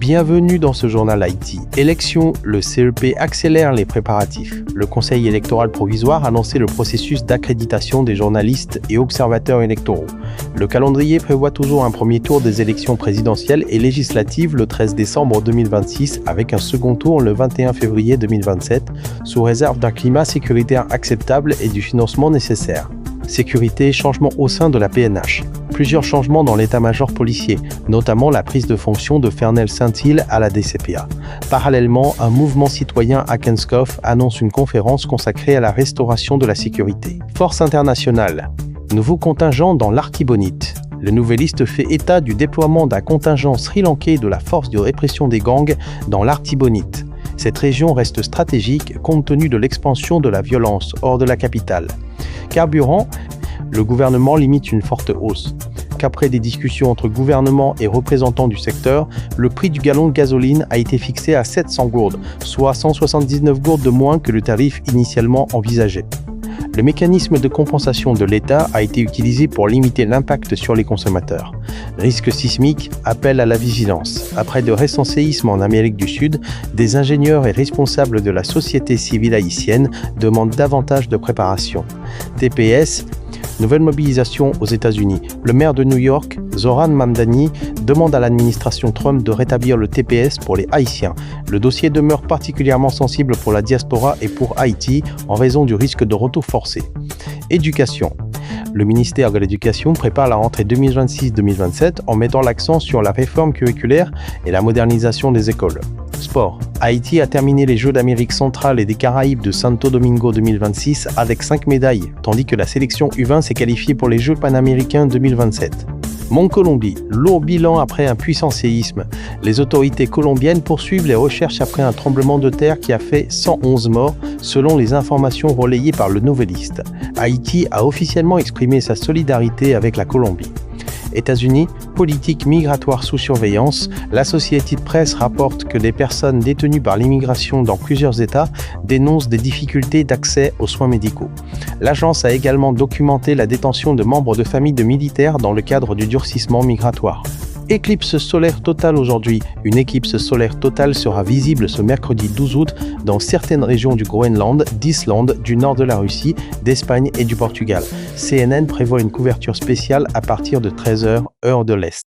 Bienvenue dans ce journal Haïti. Élection, le CEP accélère les préparatifs. Le Conseil électoral provisoire a lancé le processus d'accréditation des journalistes et observateurs électoraux. Le calendrier prévoit toujours un premier tour des élections présidentielles et législatives le 13 décembre 2026 avec un second tour le 21 février 2027 sous réserve d'un climat sécuritaire acceptable et du financement nécessaire. Sécurité et changement au sein de la PNH. Plusieurs changements dans l'état-major policier, notamment la prise de fonction de Fernel Saint-Hill à la DCPA. Parallèlement, un mouvement citoyen à Kenskoff annonce une conférence consacrée à la restauration de la sécurité. Force internationale. Nouveau contingent dans l'Artibonite. Le Nouvelliste fait état du déploiement d'un contingent sri-lankais de la force de répression des gangs dans l'Artibonite. Cette région reste stratégique compte tenu de l'expansion de la violence hors de la capitale. Carburant, le gouvernement limite une forte hausse. Qu'après des discussions entre gouvernement et représentants du secteur, le prix du gallon de gasoline a été fixé à 700 gourdes, soit 179 gourdes de moins que le tarif initialement envisagé. Le mécanisme de compensation de l'État a été utilisé pour limiter l'impact sur les consommateurs. Risque sismique, appel à la vigilance. Après de récents séismes en Amérique du Sud, des ingénieurs et responsables de la société civile haïtienne demandent davantage de préparation. TPS, nouvelle mobilisation aux États-Unis. Le maire de New York, Zoran Mamdani, demande à l'administration Trump de rétablir le TPS pour les Haïtiens. Le dossier demeure particulièrement sensible pour la diaspora et pour Haïti en raison du risque de retour forcé. Éducation. Le ministère de l'Éducation prépare la rentrée 2026-2027 en mettant l'accent sur la réforme curriculaire et la modernisation des écoles. Sport. Haïti a terminé les Jeux d'Amérique centrale et des Caraïbes de Santo Domingo 2026 avec 5 médailles, tandis que la sélection U20 s'est qualifiée pour les Jeux panaméricains 2027. Colombie, lourd bilan après un puissant séisme. Les autorités colombiennes poursuivent les recherches après un tremblement de terre qui a fait 111 morts, selon les informations relayées par le Nouvelliste. Haïti a officiellement exprimé sa solidarité avec la Colombie. États-Unis, politique migratoire sous surveillance, l'Associated Press rapporte que des personnes détenues par l'immigration dans plusieurs États dénoncent des difficultés d'accès aux soins médicaux. L'agence a également documenté la détention de membres de familles de militaires dans le cadre du durcissement migratoire. Éclipse solaire totale aujourd'hui. Une éclipse solaire totale sera visible ce mercredi 12 août dans certaines régions du Groenland, d'Islande, du nord de la Russie, d'Espagne et du Portugal. CNN prévoit une couverture spéciale à partir de 13h, heure de l'Est.